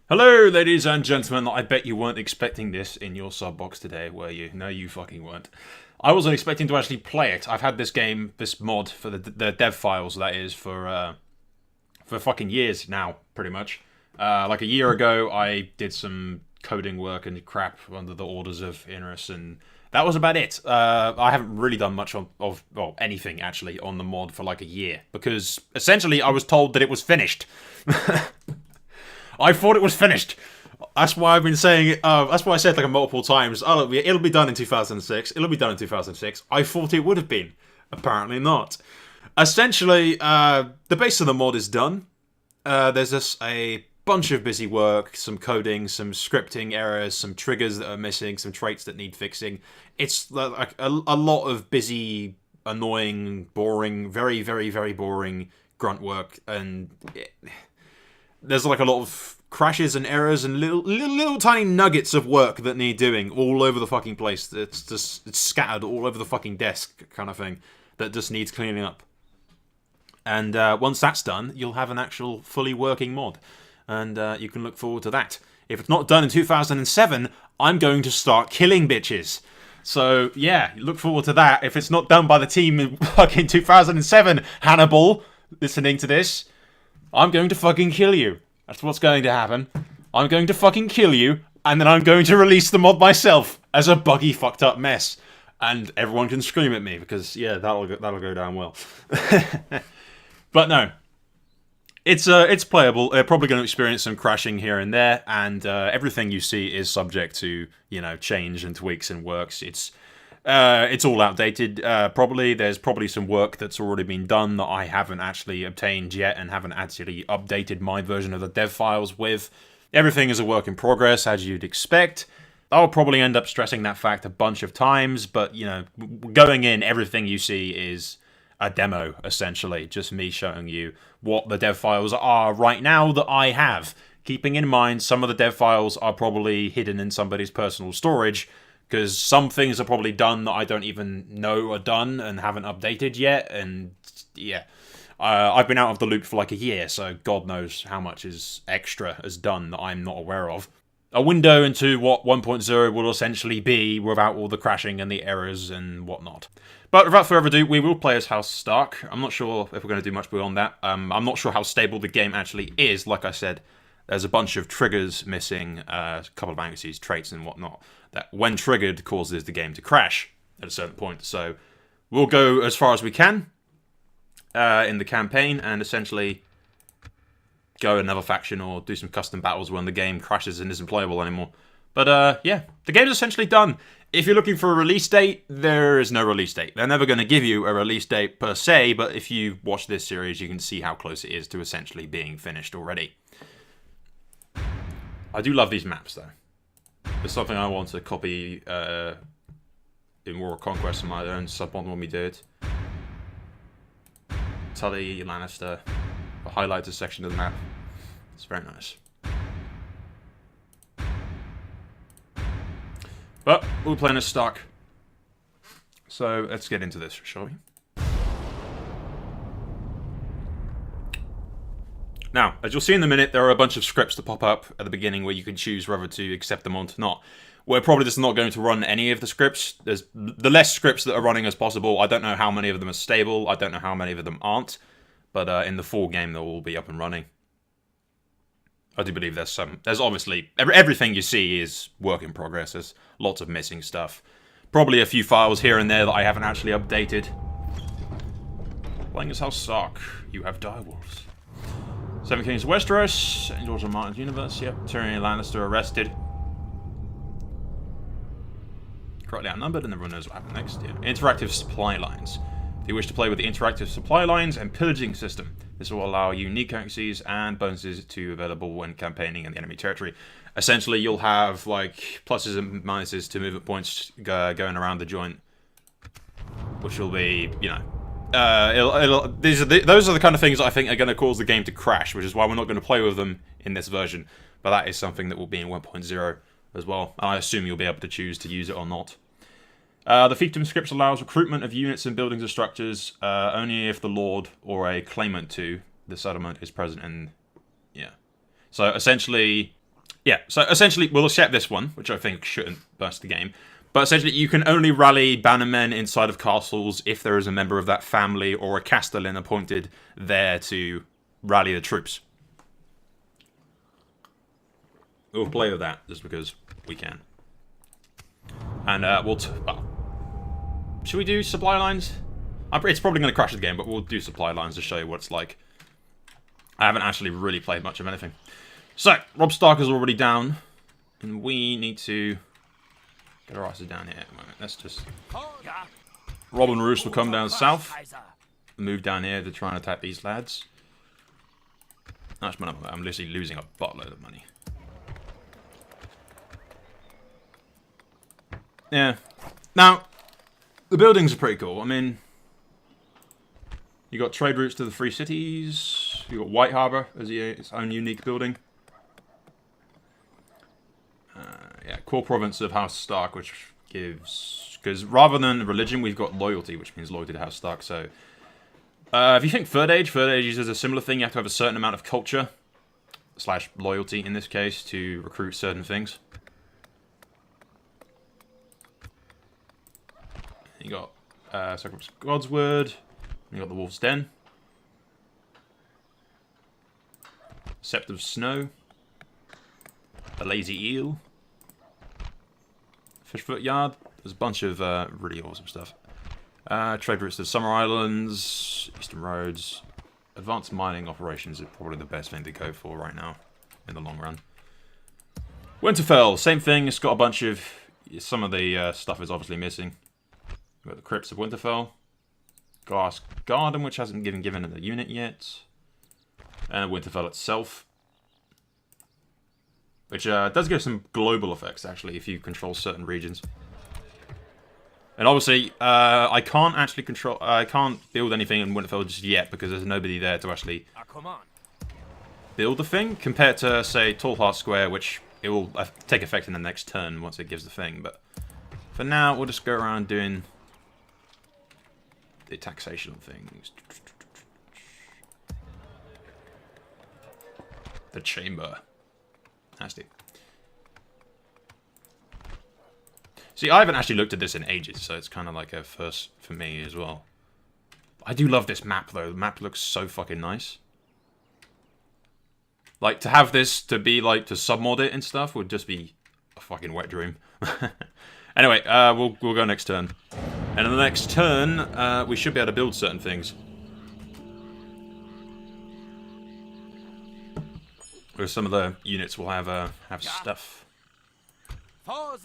Hello, ladies and gentlemen. I bet you weren't expecting this in your sub box today, were you? No, you fucking weren't. I wasn't expecting to actually play it. I've had this game, this mod for the dev files, that is, for fucking years now, pretty much. Like a year ago, I did some coding work and crap under the orders of Innes, and that was about it. I haven't really done much of anything, actually, on the mod for like a year, because essentially I was told that it was finished. I thought it was finished. That's why I've been saying it. That's why I said like multiple times. Oh, it'll be done in 2006. It'll be done in 2006. I thought it would have been. Apparently not. Essentially, the base of the mod is done. There's just a bunch of busy work, some coding, some scripting errors, some triggers that are missing, some traits that need fixing. It's like a lot of busy, annoying, boring, very, very, very boring grunt work, and there's like a lot of crashes and errors and little tiny nuggets of work that need doing all over the fucking place. It's scattered all over the fucking desk kind of thing that just needs cleaning up. And once that's done, you'll have an actual fully working mod. And you can look forward to that. If it's not done in 2007, I'm going to start killing bitches. So, yeah, look forward to that. If it's not done by the team in fucking 2007, Hannibal, listening to this, I'm going to fucking kill you. That's what's going to happen. I'm going to fucking kill you, and then I'm going to release the mod myself as a buggy, fucked up mess. And everyone can scream at me, because, yeah, that'll go down well. But no. It's playable. They're probably going to experience some crashing here and there, and everything you see is subject to, change and tweaks and works. It's all outdated, probably. There's probably some work that's already been done that I haven't actually obtained yet and haven't actually updated my version of the dev files with. Everything is a work in progress, as you'd expect. I'll probably end up stressing that fact a bunch of times, but, going in, everything you see is a demo, essentially. Just me showing you what the dev files are right now that I have. Keeping in mind, some of the dev files are probably hidden in somebody's personal storage, because some things are probably done that I don't even know are done and haven't updated yet, and yeah. I've been out of the loop for like a year, so God knows how much is extra is done that I'm not aware of. A window into what 1.0 will essentially be without all the crashing and the errors and whatnot. But without further ado, we will play as House Stark. I'm not sure if we're going to do much beyond that. I'm not sure how stable the game actually is. Like I said, there's a bunch of triggers missing, a couple of accuracies, traits and whatnot, that when triggered causes the game to crash at a certain point. So we'll go as far as we can in the campaign and essentially go another faction or do some custom battles when the game crashes and isn't playable anymore. But yeah, the game's essentially done. If you're looking for a release date, there is no release date. They're never going to give you a release date per se, but if you watch this series, you can see how close it is to essentially being finished already. I do love these maps, though. It's something I want to copy in War of Conquest on my own sub-mod when we do it. Tully, Lannister, highlight a section of the map. It's very nice. But we're playing as Stark. So let's get into this, shall we? Now, as you'll see in a minute, there are a bunch of scripts that pop up at the beginning where you can choose whether to accept them or not. We're probably just not going to run any of the scripts. There's the less scripts that are running as possible. I don't know how many of them are stable. I don't know how many of them aren't. But in the full game, they'll all be up and running. I do believe there's some. There's obviously everything you see is work in progress. There's lots of missing stuff. Probably a few files here and there that I haven't actually updated. Playing as House Stark, you have direwolves. Seven Kings of Westeros, St. George and Martin's universe. Yep, Tyrion Lannister arrested. Correctly outnumbered, and everyone knows what happened next. Yeah. Interactive supply lines. If you wish to play with the interactive supply lines and pillaging system, this will allow unique currencies and bonuses to be available when campaigning in the enemy territory. Essentially, you'll have like pluses and minuses to movement points going around the joint, which will be, those are the kind of things I think are going to cause the game to crash, which is why we're not going to play with them in this version. But that is something that will be in 1.0 as well. I assume you'll be able to choose to use it or not. The fiefdom scripts allows recruitment of units and buildings and structures only if the lord or a claimant to the settlement is present in... Yeah. So essentially, Yeah, so essentially we'll accept this one, which I think shouldn't burst the game. But essentially you can only rally bannermen inside of castles if there is a member of that family or a castellan appointed there to rally the troops. We'll play with that just because we can. And we'll... should we do supply lines? It's probably going to crash the game, but we'll do supply lines to show you what it's like. I haven't actually really played much of anything. So, Robb Stark is already down. And we need to get our asses down here at the moment. Let's just... Robb and Roose will come down south. Move down here to try and attack these lads. I'm literally losing a buttload of money. Yeah. Now, the buildings are pretty cool. I mean, you got trade routes to the Free Cities. You got White Harbor as its own unique building. Yeah, core province of House Stark, which gives... Because rather than religion, we've got loyalty, which means loyalty to House Stark. So, if you think Third Age uses a similar thing. You have to have a certain amount of culture / loyalty in this case to recruit certain things. You got Sacrifice of God's Word. You got the Wolf's Den. Sept of Snow. A Lazy Eel. Fishfoot Yard. There's a bunch of really awesome stuff. Trade routes to Summer Islands, Eastern Roads. Advanced mining operations are probably the best thing to go for right now in the long run. Winterfell, same thing. It's got a bunch of... Some of the stuff is obviously missing. We've got the Crypts of Winterfell. Glass Garden, which hasn't been given in the unit yet. And Winterfell itself. Which does give some global effects, actually, if you control certain regions. And obviously, I can't actually control... I can't build anything in Winterfell just yet, because there's nobody there to actually build the thing, compared to, say, Tallheart Square, which it will take effect in the next turn once it gives the thing. But for now, we'll just go around doing the taxation things. The chamber. Nasty. See, I haven't actually looked at this in ages, so it's kind of like a first for me as well. I do love this map, though. The map looks so fucking nice. Like, to have this to be, like, to submod it and stuff would just be a fucking wet dream. Anyway, we'll go next turn. And in the next turn, we should be able to build certain things. Where some of the units will have stuff. Now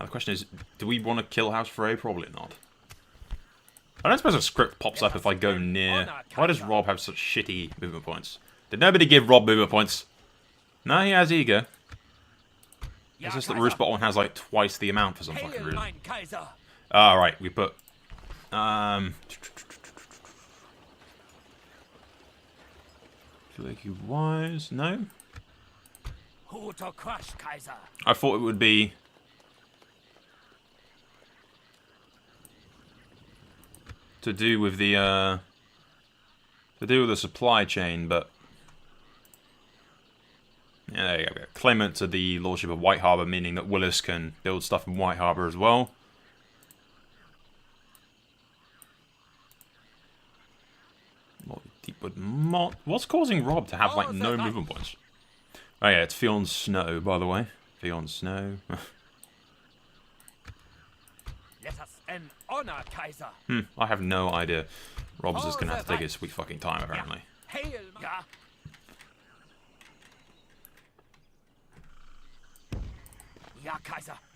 the question is, do we want to kill House Frey? Probably not. I don't suppose a script pops up if I go near... Why does Robb have such shitty movement points? Did nobody give Robb movement points? No, he has ego. It's just that Roose Bottom has like twice the amount for some fucking reason. Ah, right, we put... Flaky Wise, no? I thought it would be... to do with the supply chain, but yeah, there you go. Claimant to the Lordship of White Harbor, meaning that Willis can build stuff in White Harbor as well. Deepwood Mott. What's causing Robb to have like no movement points? Oh yeah, it's Fionn Snow, by the way. Fionn Snow. I have no idea. Robb's just gonna have to take his sweet fucking time, apparently.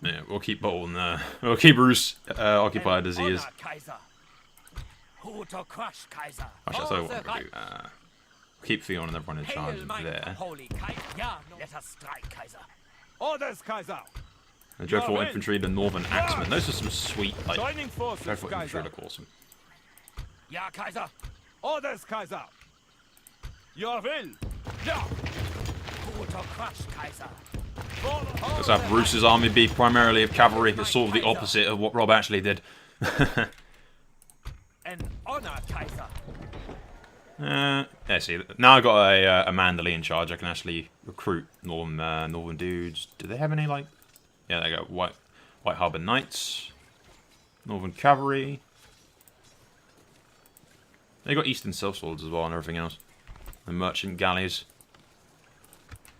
Yeah, we'll keep Bolton, we'll keep Roose occupied as he is. Actually, that's what I want to do. Keep Fionn and everyone in charge there. The Dreadful Infantry, the Northern Axemen. Those are some sweet, like, Dreadful Infantry look awesome. Let's have Roose's army be primarily of cavalry. It's sort of the opposite of what Robb actually did. Let's see. Now I got a Mandalay in charge. I can actually recruit northern dudes. Do they have any like? Yeah, they got White Harbor Knights, Northern Cavalry. They got Eastern Sellswords as well and everything else. The Merchant Galleys.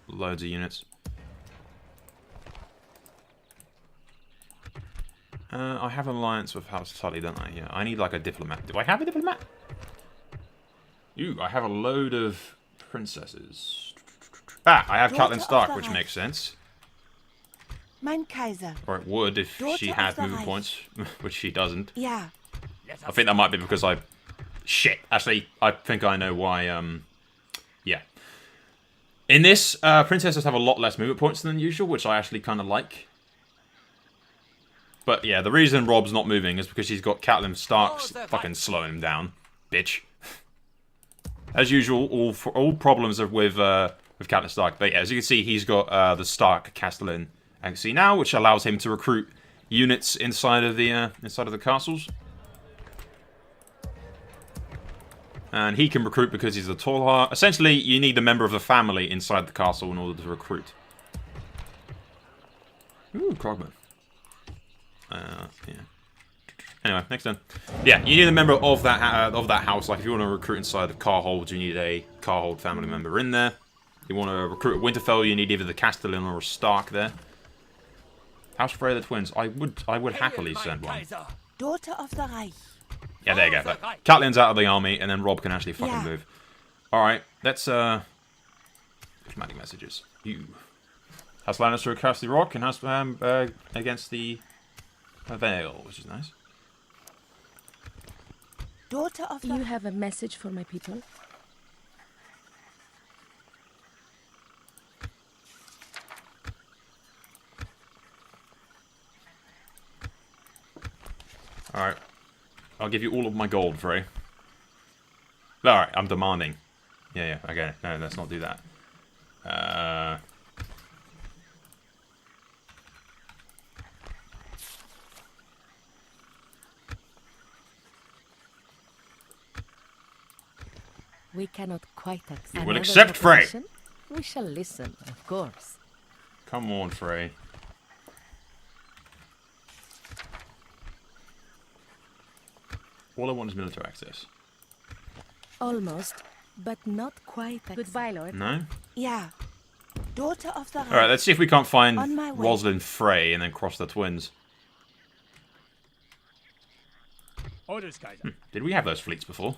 Loads of units. I have an alliance with House Tully, don't I? Yeah, I need like a diplomat. Do I have a diplomat? Ooh, I have a load of princesses. Ah, I have Catelyn Stark, which makes sense. Mein Kaiser. Or it would if she had movement points, which she doesn't. Yeah. I think that might be because I... Shit. Actually, I think I know why, yeah. In this, princesses have a lot less movement points than usual, which I actually kind of like. But yeah, the reason Rob's not moving is because he's got Catelyn Stark's fucking slowing him down. Bitch. As usual, all problems are with Catelyn Stark. But yeah, as you can see, he's got the Stark Castellan Agency now, which allows him to recruit units inside of the castles. And he can recruit because he's a Tallheart. Essentially, you need a member of the family inside the castle in order to recruit. Ooh, Krogman. Yeah. Anyway, next turn. Yeah, you need a member of that house. Like, if you want to recruit inside the Carhold, you need a Carhold family member in there. If you want to recruit at Winterfell, you need either the Castellan or a Stark there. House Frey the Twins. I would happily send one. Daughter of the Reich. Yeah, there you go. But Catelyn's out of the army, and then Rob can actually fucking move. Alright, let's, diplomatic messages. You. House Lannister across the rock, and House, against the Vale, which is nice. Daughter of the... You have a message for my people? Alright. I'll give you all of my gold, Frey. Alright, I'm demanding. Yeah, okay. No, let's not do that. We cannot quite accept. You will accept, Frey! We shall listen, of course. Come on, Frey. All I want is military access. Almost, but not quite. Goodbye, Lord. No? Yeah. Daughter of the Reich. Alright, let's see if we can't find On my way. Rosalind Frey and then cross the twins. Orders, Kaiser. Did we have those fleets before?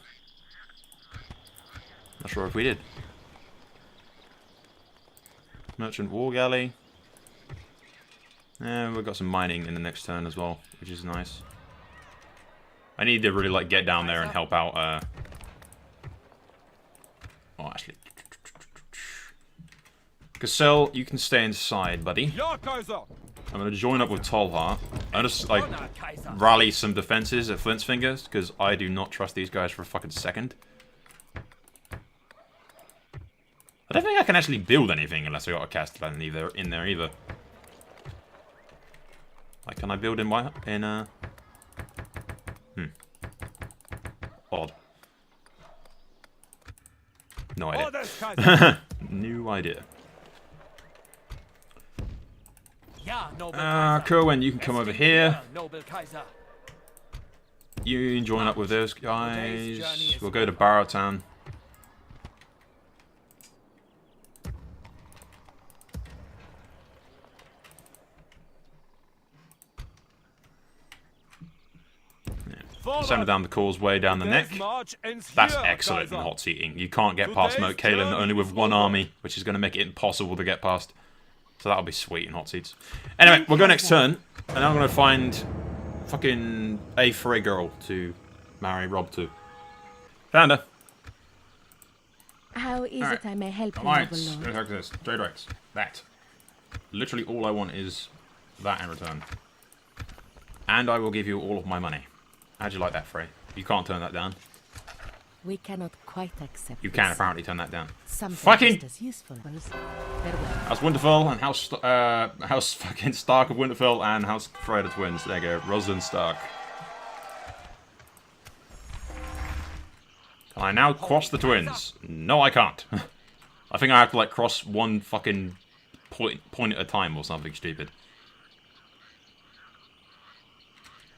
Not sure if we did. Merchant War Galley. We've got some mining in the next turn as well, which is nice. I need to really, like, get down there and help out, Oh, actually... Cassell, you can stay inside, buddy. I'm gonna join up with Tallheart. I'm just, like, rally some defenses at Flint's Fingers, because I do not trust these guys for a fucking second. I don't think I can actually build anything unless I got a Castellan in there either. Like, can I build in Odd. No idea. New idea. Kerwin, you can come over here. You can join up with those guys. We'll go to Barrowtown. Send down the causeway down the neck. That's excellent in hot seating. You can't get past Moat Cailin only with one army, which is going to make it impossible to get past. So that'll be sweet in hot seats. Anyway, we'll go next turn, and I'm going to find fucking a Frey girl to marry Rob to. Found her. How is it I may help you, Alliance. noble lord? This. Trade rights. That. Literally all I want is that in return. And I will give you all of my money. How'd you like that, Frey? You can't turn that down. We cannot quite accept. You can apparently turn that down. Something Fucking just as useful. House Winterfell and House fucking Stark of Winterfell and House Frey the Twins. There you go. Rosalind Stark. Can I now cross the twins? No, I can't. I think I have to, like, cross one fucking point at a time or something stupid.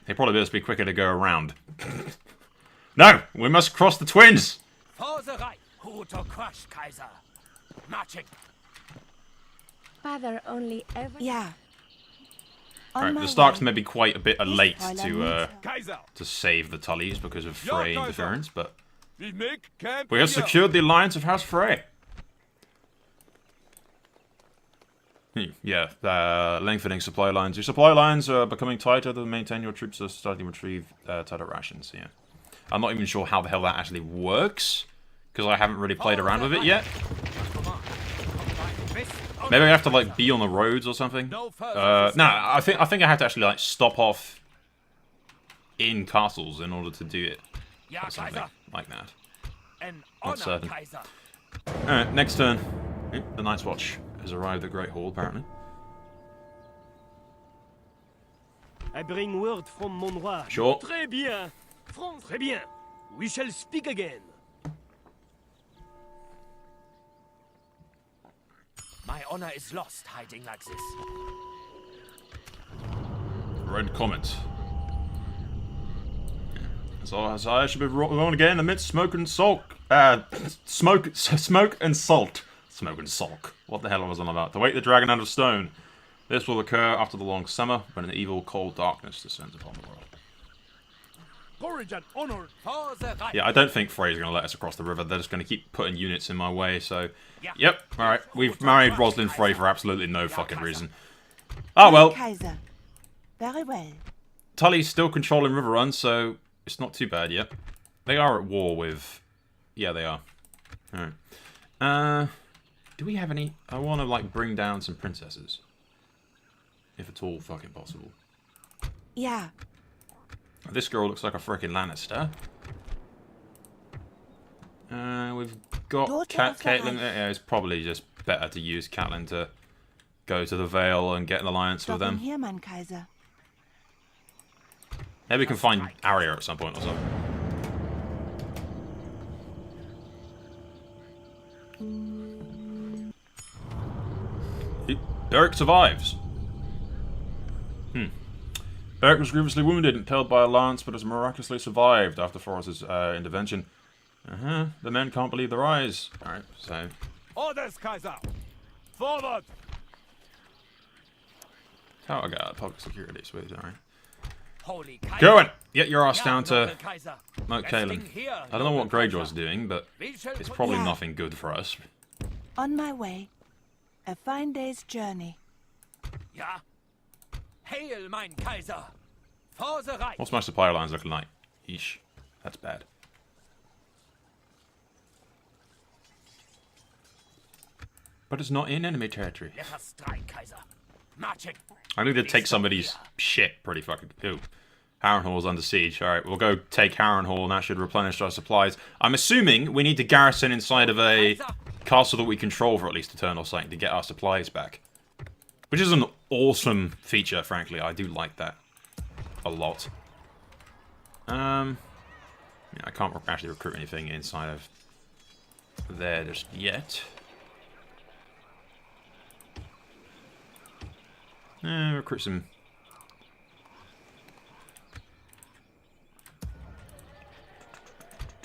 It'd probably just be quicker to go around. No! We must cross the twins! For the right. Who to crush, Kaiser? Marching. Father only ever... Yeah. On Alright, my the Starks way. may be quite a bit late Fräulein Kaiser. to save the Tullys because of Ja, Frey Kaiser. interference, but We make camp we have here. secured the alliance of House Frey. Yeah, lengthening supply lines. Your supply lines are becoming tighter to maintain your troops are starting to retrieve tighter rations, yeah. I'm not even sure how the hell that actually works, because I haven't really played around with it yet. Maybe I have to, like, be on the roads or something. No, I think I have to actually, like, stop off in castles in order to do it. Ja, Or something Kaiser. like that. An Not honor, certain. Kaiser. Alright, next turn. The Night's Watch has arrived at Great Hall, apparently. I bring word from mon roi. Sure. Très bien. Très bien. We shall speak again. My honor is lost hiding like this. Red Comet. So I should be rolling again amidst smoke and salt. Smoke and salt. Smoke and sulk. What the hell was I on about? To wake the dragon out of stone. This will occur after the long summer, when an evil, cold darkness descends upon the world. Courage and honor. For the right. Yeah, I don't think Frey's going to let us across the river. They're just going to keep putting units in my way, so... Yep, alright. We've married Rosalind Frey for absolutely no fucking reason. Oh well. Kaiser. Very well. Tully's still controlling River Run, so it's not too bad yet. They are at war with... Yeah, they are. Alright. Do we have any... I want to, like, bring down some princesses. If at all fucking possible. Yeah. This girl looks like a freaking Lannister. We've got Daughter of the Caitlyn. Reich. Yeah, it's probably just better to use Catelyn to go to the Vale and get an alliance with Stopping them. here, mein Kaiser. Maybe we can find Arya at some point or something. Beric survives. Beric was grievously wounded and killed by a lance, but has miraculously survived after Forrest's intervention. The men can't believe their eyes. Alright, so... Orders, Kaiser. Forward. Tower guard, public security, sweet, alright. Holy Kaiser. Going! Get your ass down noble to Kaiser. Mount Resting Caelan. here, I don't know what noble Greyjaw's Kaiser. doing, but We shall it's put- probably Yeah. nothing good for us. On my way. A fine day's journey. Ja. Hail, mein Kaiser. For the right. What's my supply lines looking like? Yeesh. That's bad. But it's not in enemy territory. Let us strike, Kaiser. Marching. I need to take somebody's shit pretty fucking... Ew. Harrenhal's under siege. Alright, we'll go take Harrenhal and that should replenish our supplies. I'm assuming we need to garrison inside of a castle that we control for at least a turn or something to get our supplies back. Which is an awesome feature, frankly. I do like that a lot. Yeah, I can't actually recruit anything inside of there just yet. Recruit some...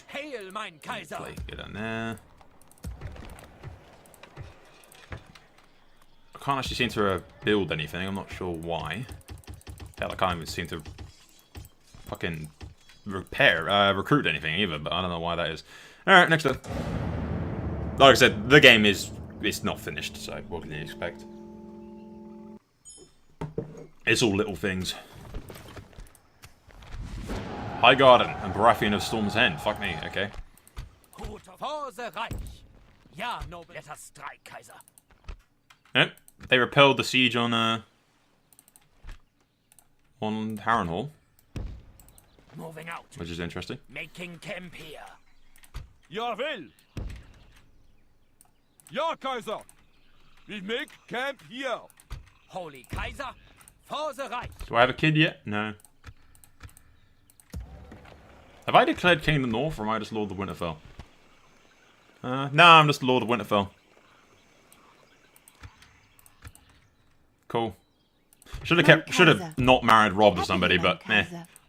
Hail, mein Kaiser. Get in there. I can't actually seem to build anything. I'm not sure why. Hell, I can't even seem to fucking recruit anything either, but I don't know why that is. Alright, next up. Like I said, the game is... It's not finished, so what can you expect? It's all little things. High Garden and Baratheon of Storm's End. Fuck me, okay. For the Reich. Ja, noble. Let us strike, Kaiser. Yep, they repelled the siege on Harrenhal, Moving out. which is interesting. Making camp here. Ja, will. Ja, Kaiser. We make camp here. Holy Kaiser. For the Reich. Do I have a kid yet? No. Have I declared King of the North, or am I just Lord of the Winterfell? Nah, I'm just Lord of Winterfell. Cool. Should have not married Rob to somebody, but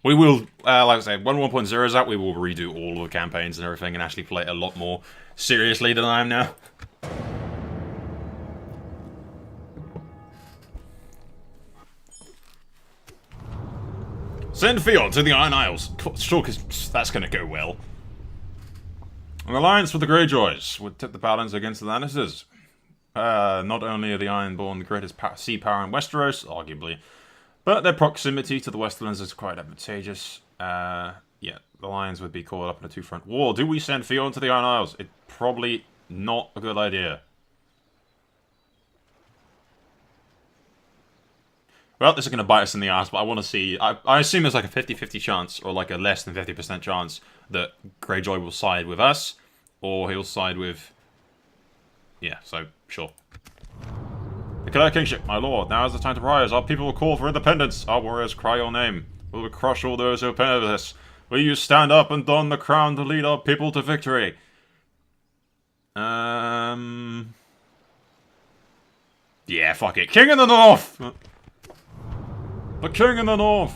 we will, like I say, when 1.0 is out, we will redo all of the campaigns and everything and actually play it a lot more seriously than I am now. Send Theon to the Iron Isles. Sure, because that's going to go well. An alliance with the Greyjoys would tip the balance against the Lannisters. Not only are the Ironborn the greatest sea power in Westeros, arguably, but their proximity to the Westerlands is quite advantageous. Yeah, the Lions would be caught up in a two-front war. Do we send Theon to the Iron Isles? It's probably not a good idea. Well, this is going to bite us in the ass, but I want to see... I assume there's like a 50-50 chance, or like a less than 50% chance, that Greyjoy will side with us, or he'll side with... Yeah, so, sure. Declare kingship, my lord. Now is the time to rise. Our people will call for independence. Our warriors cry your name. We will crush all those who oppose us. Will you stand up and don the crown to lead our people to victory? Yeah, fuck it. King in the North! The King in the North!